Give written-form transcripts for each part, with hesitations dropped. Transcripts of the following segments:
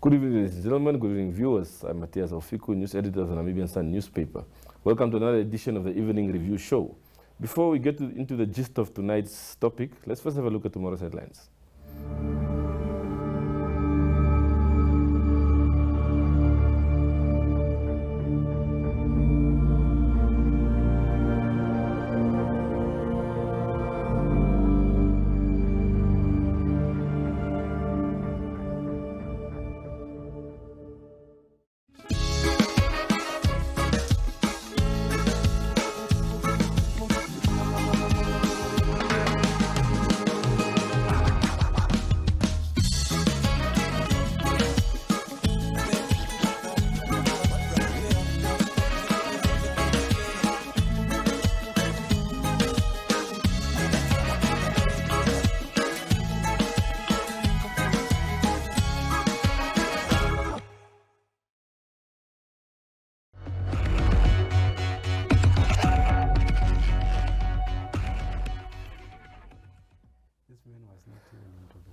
Good evening, ladies and gentlemen. Good evening, viewers. I'm Ignatius Hausiku, news editor of the Namibian Sun newspaper. Welcome to another edition of the Evening Review Show. Before we get into the gist of tonight's topic, let's first have a look at tomorrow's headlines.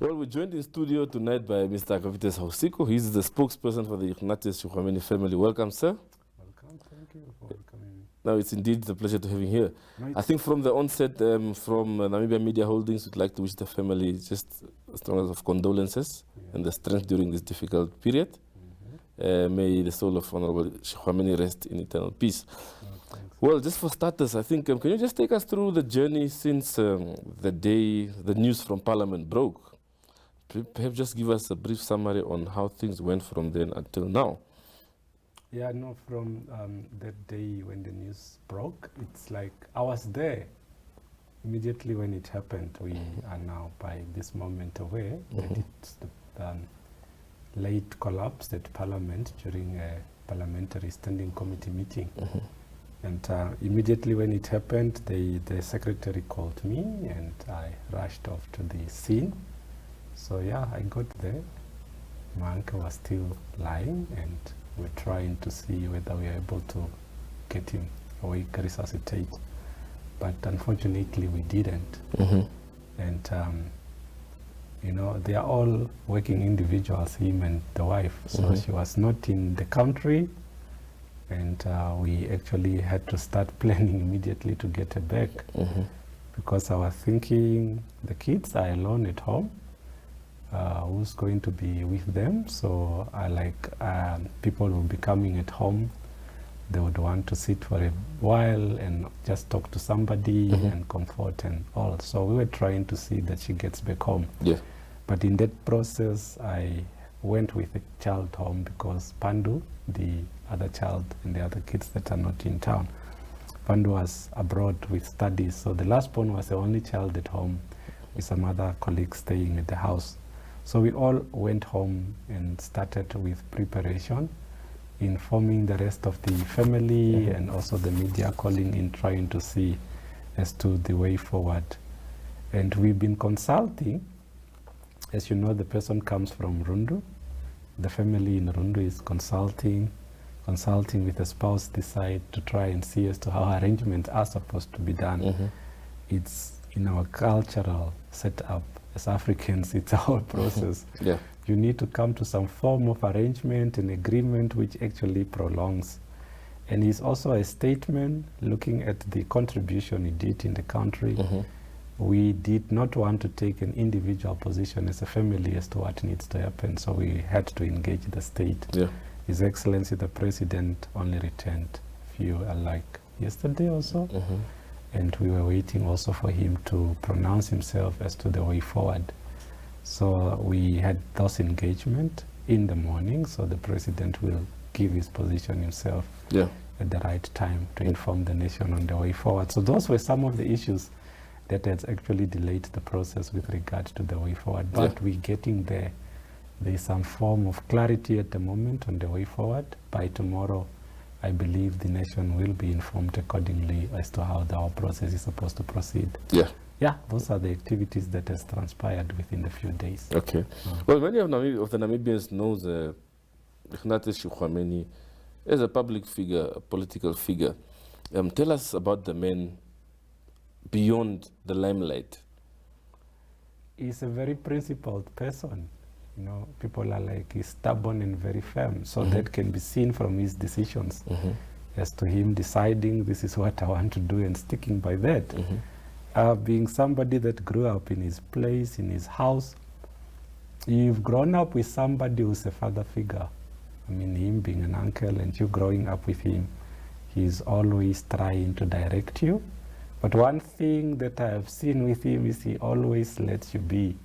Well, we're joined in studio tonight by Mr. Agapitus Hausiku. He's the spokesperson for the Ignatius Shixwameni family. Welcome, sir. Welcome, thank you for welcoming me. Now, it's indeed a pleasure to have you here. I think from the onset, from Namibia Media Holdings, we'd like to wish the family just the strongest of condolences and the strength during this difficult period. May the soul of Honorable Shixwameni rest in eternal peace. Well, just for starters, I think, can you just take us through the journey since the day the news from Parliament broke? Perhaps just give us a brief summary on how things went from then until now. Yeah, no, from that day when the news broke, it's like I was there immediately when it happened. We are now by this moment aware that it's the late collapse at Parliament during a parliamentary standing committee meeting. And immediately when it happened, the secretary called me and I rushed off to the scene. So yeah, I got there. My uncle was still lying and we're trying to see whether we are able to get him awake, resuscitate. But unfortunately we didn't. And you know, they are all working individuals, him and the wife. So she was not in the country and we actually had to start planning immediately to get her back. Because I was thinking the kids are alone at home. Who's going to be with them? So people will be coming at home. They would want to sit for a while and just talk to somebody and comfort and all. So we were trying to see that she gets back home. But in that process, I went with the child home because Pandu, the other child and the other kids that are not in town, Pandu was abroad with studies. So the last born was the only child at home with some other colleagues staying at the house. So we all went home and started with preparation, informing the rest of the family and also the media, calling in, trying to see as to the way forward. And we've been consulting. As you know, the person comes from Rundu. The family in Rundu is consulting with the spouse this side to try and see as to how arrangements are supposed to be done. It's in our cultural setup. As Africans, it's a whole process. You need to come to some form of arrangement and agreement which actually prolongs. And it's also a statement looking at the contribution he did in the country. We did not want to take an individual position as a family as to what needs to happen, so we had to engage the state. His Excellency the President only returned like yesterday or so. And we were waiting also for him to pronounce himself as to the way forward. So we had those engagement in the morning, so the president will give his position himself at the right time to inform the nation on the way forward. So those were some of the issues that has actually delayed the process with regard to the way forward. But we're getting there. There is some form of clarity at the moment on the way forward. By tomorrow, I believe the nation will be informed accordingly as to how our process is supposed to proceed. Those are the activities that has transpired within the few days. Well, many of the Namibians knows Ignatius Shixwameni as a public figure, a political figure. Tell us about the man beyond the limelight. He's a very principled person. You know, people are like, he's stubborn and very firm. So that can be seen from his decisions as to him deciding this is what I want to do and sticking by that. Being somebody that grew up in his place, in his house, you've grown up with somebody who's a father figure. I mean, him being an uncle and you growing up with him, he's always trying to direct you. But one thing that I have seen with him is he always lets you be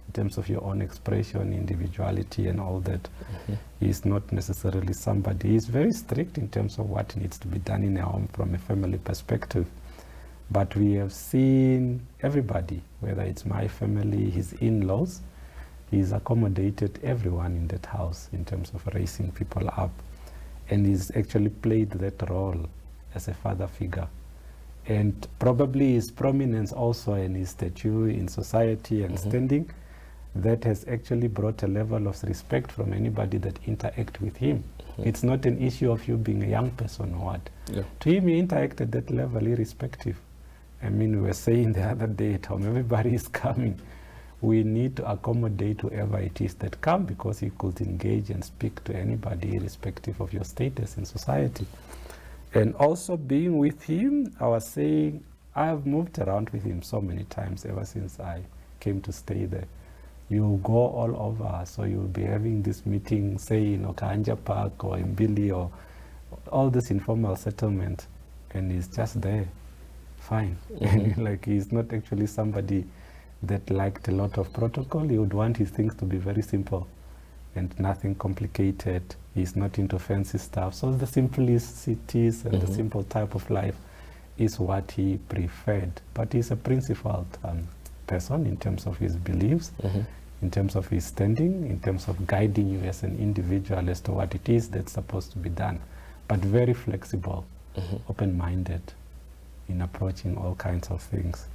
in terms of your own expression, individuality and all that. He's not necessarily somebody. He's very strict in terms of what needs to be done in a home from a family perspective. But we have seen everybody, whether it's my family, his in-laws, he's accommodated everyone in that house in terms of raising people up. And he's actually played that role as a father figure. And probably his prominence also and his stature in society and standing, that has actually brought a level of respect from anybody that interact with him. It's not an issue of you being a young person or what. To him, he interact at that level irrespective. I mean, we were saying the other day at home, everybody is coming. We need to accommodate whoever it is that come, because he could engage and speak to anybody irrespective of your status in society. And also being with him, I was saying, I have moved around with him so many times ever since I came to stay there. You go all over, so you'll be having this meeting, say in Okanja Park or in Billy or all this informal settlement, and he's just there, fine. Like, he's not actually somebody that liked a lot of protocol. He would want his things to be very simple and nothing complicated. He's not into fancy stuff. So the simplicities and the simple type of life is what he preferred. But he's a principled person in terms of his beliefs, in terms of his standing, in terms of guiding you as an individual as to what it is that's supposed to be done. But very flexible, open-minded in approaching all kinds of things.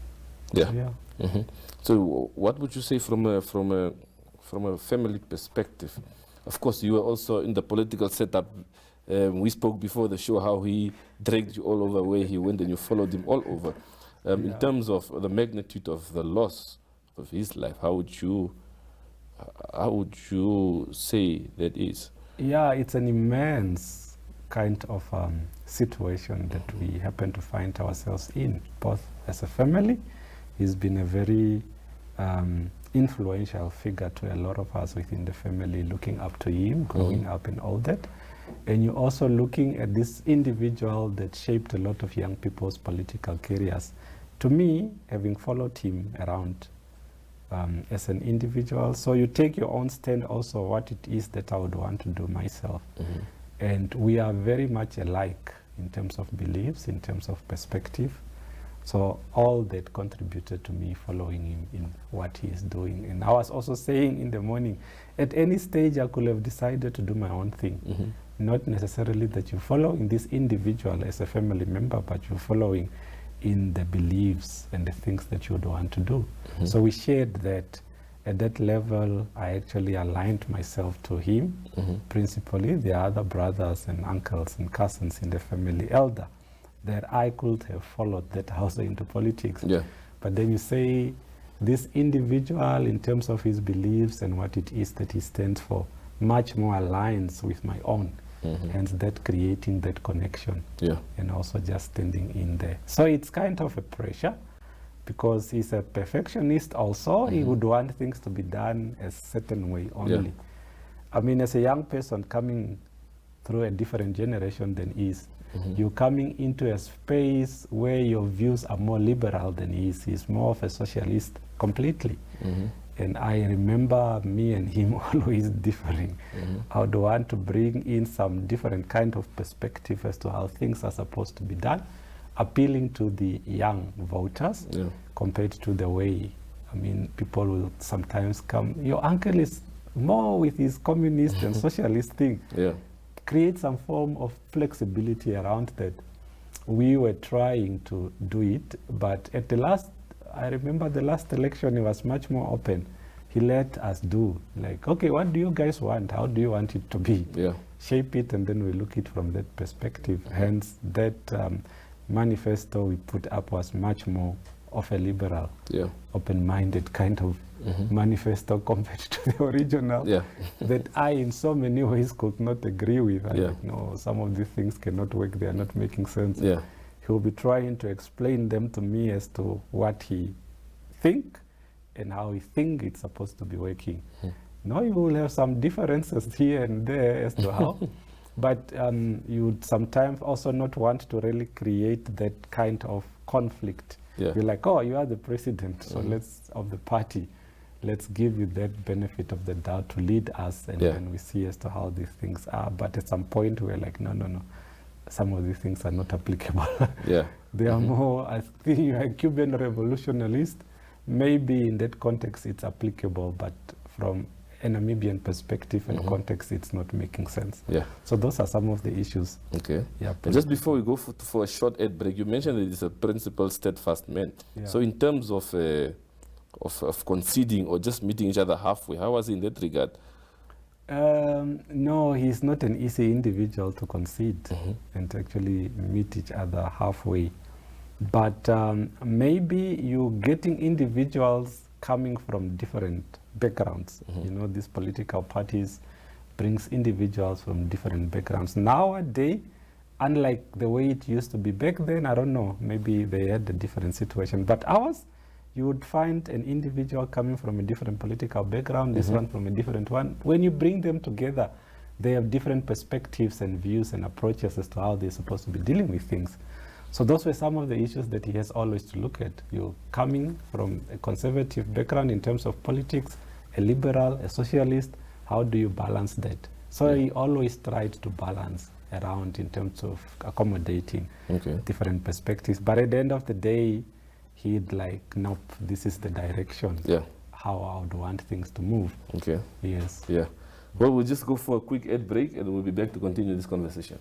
So what would you say from a family perspective? Of course, you were also in the political setup. We spoke before the show how he dragged you all over where he went, and you followed him all over. In terms of the magnitude of the loss of his life, how would you say that is? Yeah, it's an immense kind of situation that we happen to find ourselves in, both as a family. He's been a very influential figure to a lot of us within the family, looking up to him, growing up and all that. And you're also looking at this individual that shaped a lot of young people's political careers. To me, having followed him around as an individual, so you take your own stand also what it is that I would want to do myself. And we are very much alike in terms of beliefs, in terms of perspective. So all that contributed to me following him in what he is doing. And I was also saying in the morning, at any stage I could have decided to do my own thing. Not necessarily that you follow in this individual as a family member, but you're following in the beliefs and the things that you would want to do. So we shared that. At that level, I actually aligned myself to him. Principally, the other brothers and uncles and cousins in the family, elder, that I could have followed that also into politics. But then you say, this individual in terms of his beliefs and what it is that he stands for, much more aligns with my own. Hence that creating that connection. And also just standing in there. So it's kind of a pressure, because he's a perfectionist also. He would want things to be done a certain way only. I mean, as a young person coming through a different generation than his, you're coming into a space where your views are more liberal than his. He's more of a socialist completely. And I remember me and him always differing. I would want to bring in some different kind of perspective as to how things are supposed to be done, appealing to the young voters compared to the way, I mean, people will sometimes come, your uncle is more with his communist and socialist thing. Create some form of flexibility around that. We were trying to do it, but at the last, I remember the last election, he was much more open. He let us do, like, okay, what do you guys want? How do you want it to be? Shape it, and then we look it from that perspective. Hence, that manifesto we put up was much more of a liberal, yeah, open-minded kind of manifesto compared to the original, yeah, that I, in so many ways, could not agree with. I Yeah. like, no, some of these things cannot work. They are not making sense. yeah, He will be trying to explain them to me as to what he think and how he think it's supposed to be working. No, you will have some differences here and there as to how, but you would sometimes also not want to really create that kind of conflict. yeah, You're like, oh, you are the president, so of the party, let's give you that benefit of the doubt to lead us, and Yeah. then we see as to how these things are. But at some point, we're like, no, some of these things are not applicable. yeah, They are more, I think you're a Cuban revolutionist. Maybe in that context it's applicable, but from a Namibian perspective and context, it's not making sense. yeah. So those are some of the issues. Okay. Yeah, And just before we go for a short ad break, you mentioned that he's a principled, steadfast man. Yeah. So in terms of conceding or just meeting each other halfway, how was he in that regard? No, he's not an easy individual to concede and actually meet each other halfway. But maybe you're getting individuals coming from different backgrounds. You know, these political parties brings individuals from different backgrounds. Nowadays, unlike the way it used to be back then, I don't know, maybe they had a different situation. But ours, you would find an individual coming from a different political background, this one from a different one. When you bring them together, they have different perspectives and views and approaches as to how they're supposed to be dealing with things. So those were some of the issues that he has always to look at. You're coming from a conservative background in terms of politics, a liberal, a socialist. How do you balance that? So he always tried to balance around in terms of accommodating different perspectives. But at the end of the day, he'd like, nope, this is the direction. Yeah. How I would want things to move. Okay. Yes. Yeah. Well, we'll just go for a quick ad break and we'll be back to continue this conversation.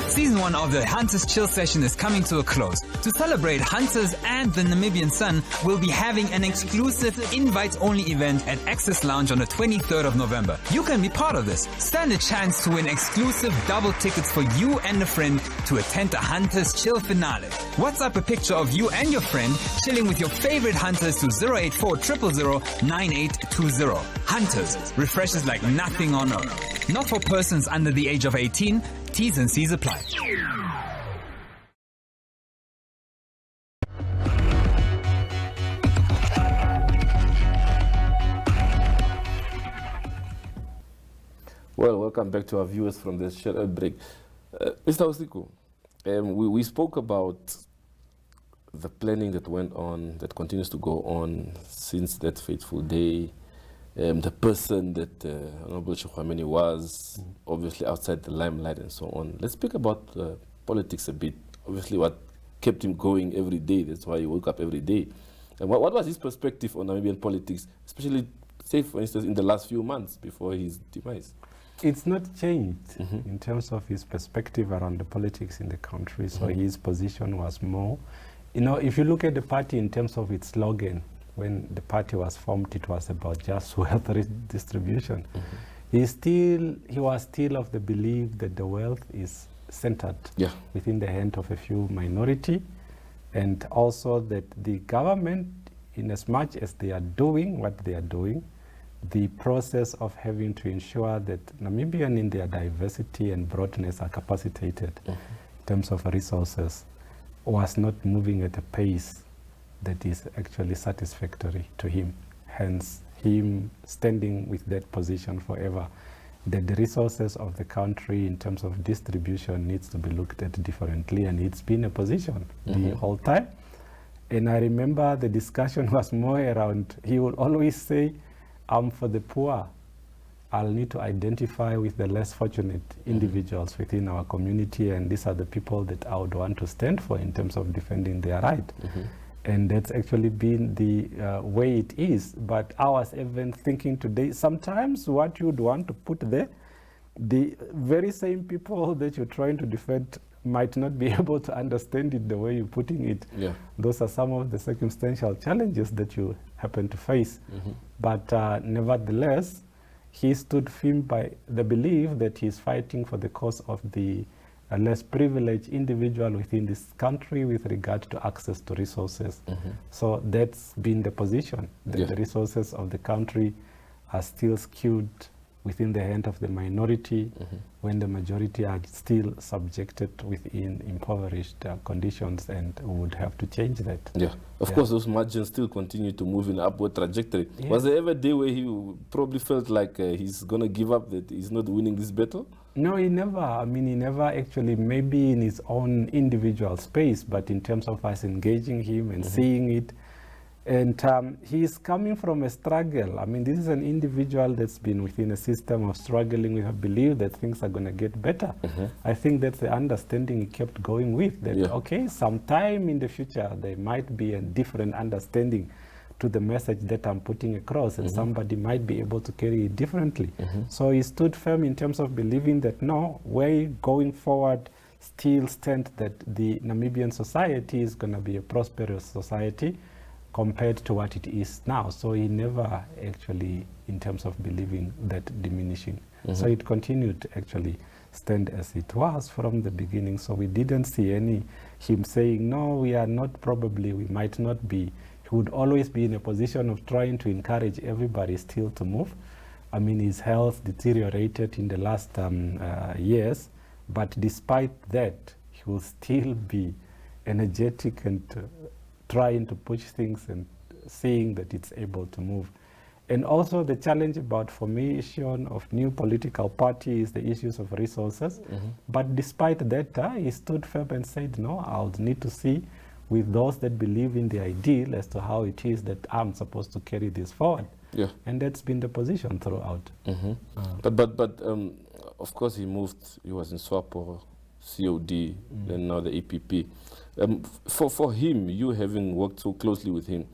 Season 1 of the Hunters Chill Session is coming to a close. To celebrate Hunters and the Namibian Sun, we'll be having an exclusive invite-only event at Access Lounge on the 23rd of November. You can be part of this. Stand a chance to win exclusive double tickets for you and a friend to attend the Hunters Chill finale. WhatsApp a picture of you and your friend chilling with your favorite Hunters to 084 000 9820. Hunters, refreshes like nothing on earth. Not for persons under the age of 18. T's and C's apply. Well, welcome back to our viewers from this short break. Mr. Hausiku, we spoke about the planning that went on, that continues to go on since that fateful day. The person that Honorable Shixwameni was, obviously outside the limelight and so on. Let's speak about politics a bit. Obviously what kept him going every day, that's why he woke up every day. And what was his perspective on Namibian politics, especially, say for instance, in the last few months before his demise? It's not changed in terms of his perspective around the politics in the country, so his position was more, you know, if you look at the party in terms of its slogan, when the party was formed, it was about just wealth redistribution. He was still of the belief that the wealth is centered within the hand of a few minority, and also that the government, in as much as they are doing what they are doing, the process of having to ensure that Namibian in their diversity and broadness are capacitated in terms of resources was not moving at a pace that is actually satisfactory to him. Hence, him standing with that position forever, that the resources of the country in terms of distribution needs to be looked at differently, and it's been a position the whole time. And I remember the discussion was more around, he would always say, I'm for the poor. I'll need to identify with the less fortunate individuals within our community, and these are the people that I would want to stand for in terms of defending their right. And that's actually been the way it is. But I was even thinking today, sometimes what you'd want to put there the very same people that you're trying to defend might not be able to understand it the way you're putting it. Yeah. Those are some of the circumstantial challenges that you happen to face. But nevertheless, he stood firm by the belief that he's fighting for the cause of the less privileged individual within this country with regard to access to resources. So that's been the position, that the resources of the country are still skewed within the hand of the minority, when the majority are still subjected within impoverished conditions, and would have to change that. Yeah, of course, those margins still continue to move in an upward trajectory. Was there ever a day where he probably felt like he's going to give up, that he's not winning this battle? No, he never. I mean, he never actually, maybe in his own individual space, but in terms of us engaging him and seeing it. And he's coming from a struggle. I mean, this is an individual that's been within a system of struggling with a belief that things are going to get better. I think that's the understanding he kept going with, that, okay, sometime in the future, there might be a different understanding to the message that I'm putting across, and somebody might be able to carry it differently. So he stood firm in terms of believing that, no, way going forward still stand that the Namibian society is going to be a prosperous society compared to what it is now. So he never actually, in terms of believing that, diminishing. So it continued to actually stand as it was from the beginning. So we didn't see him saying, no, we are not, probably we might not be. He would always be in a position of trying to encourage everybody still to move. I mean, his health deteriorated in the last years, but despite that, he will still be energetic and trying to push things and seeing that it's able to move. And also the challenge about formation of new political party is the issues of resources. But despite that, he stood firm and said, no, I'll need to see with those that believe in the ideal as to how it is that I'm supposed to carry this forward. And that's been the position throughout. But of course he moved, he was in SWAPO, COD, and now the APP. For him, you having worked so closely with him,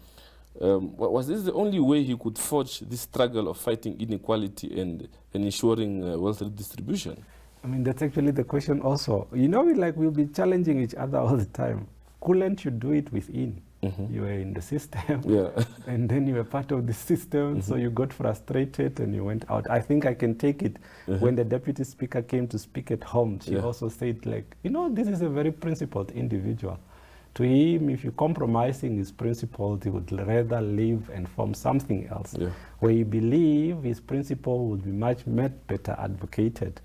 was this the only way he could forge this struggle of fighting inequality and ensuring wealth redistribution? I mean, that's actually the question also. You know, we'll be challenging each other all the time. Couldn't you do it within? You were in the system, and then you were part of the system, so you got frustrated and you went out. I think I can take it. When the deputy speaker came to speak at home, she also said, like, you know, this is a very principled individual. To him, if you're compromising his principles, he would rather live and form something else, where he believed his principle would be much better advocated.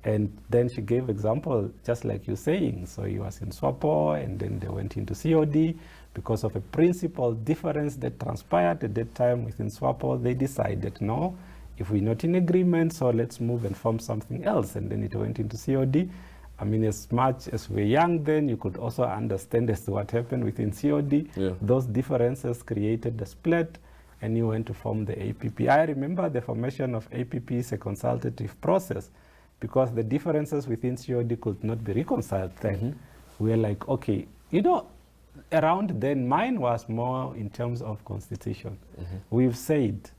And then she gave example, just like you're saying. So he was in SWAPO, and then they went into COD. Because of a principal difference that transpired at that time within SWAPO, they decided, no, if we're not in agreement, so let's move and form something else. And then it went into COD. I mean, as much as we're young then, you could also understand as to what happened within COD. Those differences created the split, and you went to form the APP. I remember the formation of APP is a consultative process, because the differences within COD could not be reconciled then. We're like, okay, you know, around then, mine was more in terms of constitution. We've said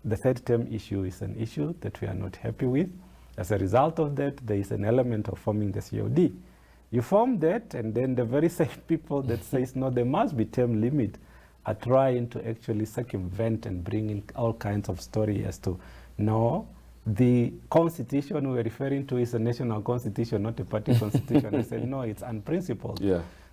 the third term issue is an issue that we are not happy with. As a result of that, there is an element of forming the COD. You form that, and then the very same people that says, no, there must be term limit, are trying to actually circumvent and bring in all kinds of story as to, no, the constitution we're referring to is a national constitution, not a party constitution. I said, no, it's unprincipled.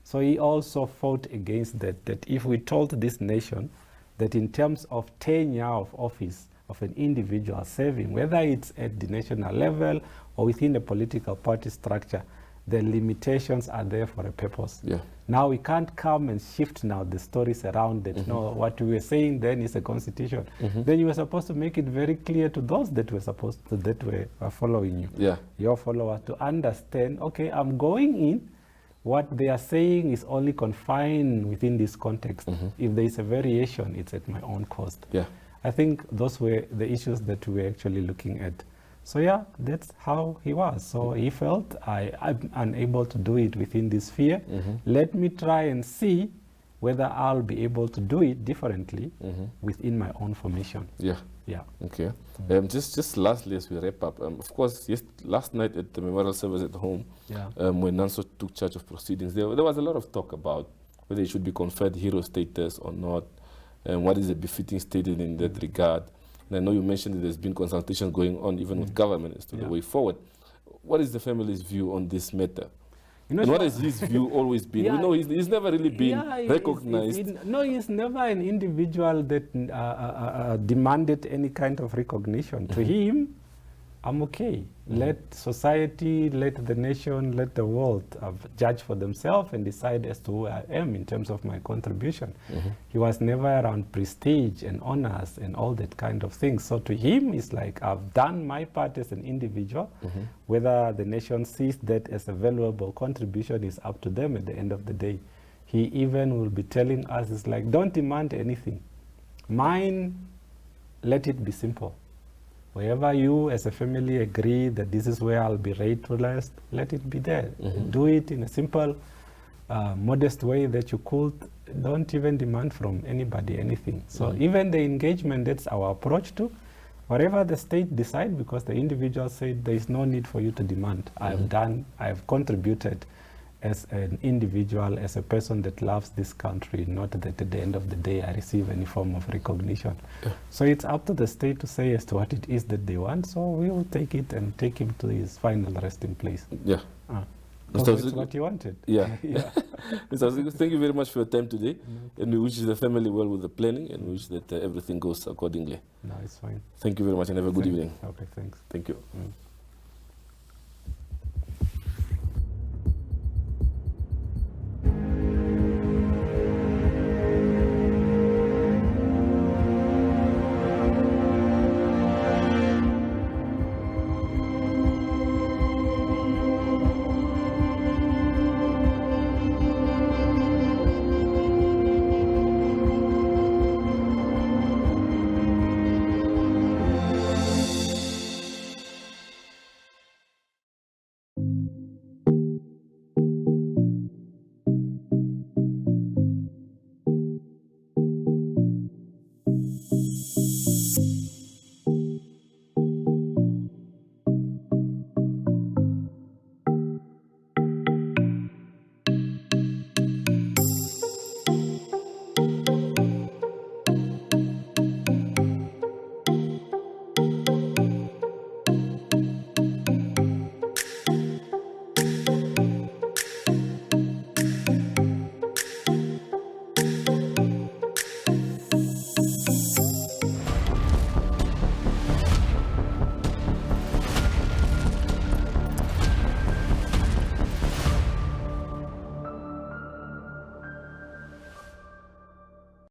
So he also fought against that, that if we told this nation that in terms of tenure of office of an individual serving, whether it's at the national level or within the political party structure, the limitations are there for a purpose. Now we can't come and shift now the stories around that. No, what we were saying then is a constitution. Then you were supposed to make it very clear to those that were supposed to, that were following you, your followers, to understand, okay, I'm going in, what they are saying is only confined within this context. If there is a variation, it's at my own cost. I think those were the issues that we were actually looking at. So yeah, that's how he was. So he felt, I'm unable to do it within this sphere. Let me try and see whether I'll be able to do it differently within my own formation. Yeah. Okay. Just lastly, as we wrap up, of course, last night at the memorial service at home, when Nanso took charge of proceedings, there was a lot of talk about whether he should be conferred hero status or not, and what is a befitting status in that regard. And I know you mentioned that there's been consultation going on even with government as to the way forward. What is the family's view on this matter? And what has his view always been? We know he's never really been recognized. No, he's never an individual that demanded any kind of recognition. To him, I'm okay. Let society, let the nation, let the world judge for themselves and decide as to who I am in terms of my contribution. He was never around prestige and honors and all that kind of things. So to him, it's like, I've done my part as an individual. Whether the nation sees that as a valuable contribution is up to them at the end of the day. He even will be telling us, it's like, don't demand anything. Mine, let it be simple. Wherever you as a family agree that this is where I'll be ritualized, let it be there. Do it in a simple, modest way that you could. Don't even demand from anybody anything. So even the engagement, that's our approach to whatever the state decide, because the individual said there is no need for you to demand. I've contributed as an individual, as a person that loves this country, not that at the end of the day I receive any form of recognition. So it's up to the state to say as to what it is that they want, so we will take it and take him to his final resting place. Yeah. That's what he wanted. Yeah. Mr. Hausiku, thank you very much for your time today, and we wish the family well with the planning, and wish that everything goes accordingly. No, it's fine. Thank you very much, and have a good evening. Okay, thanks. Thank you.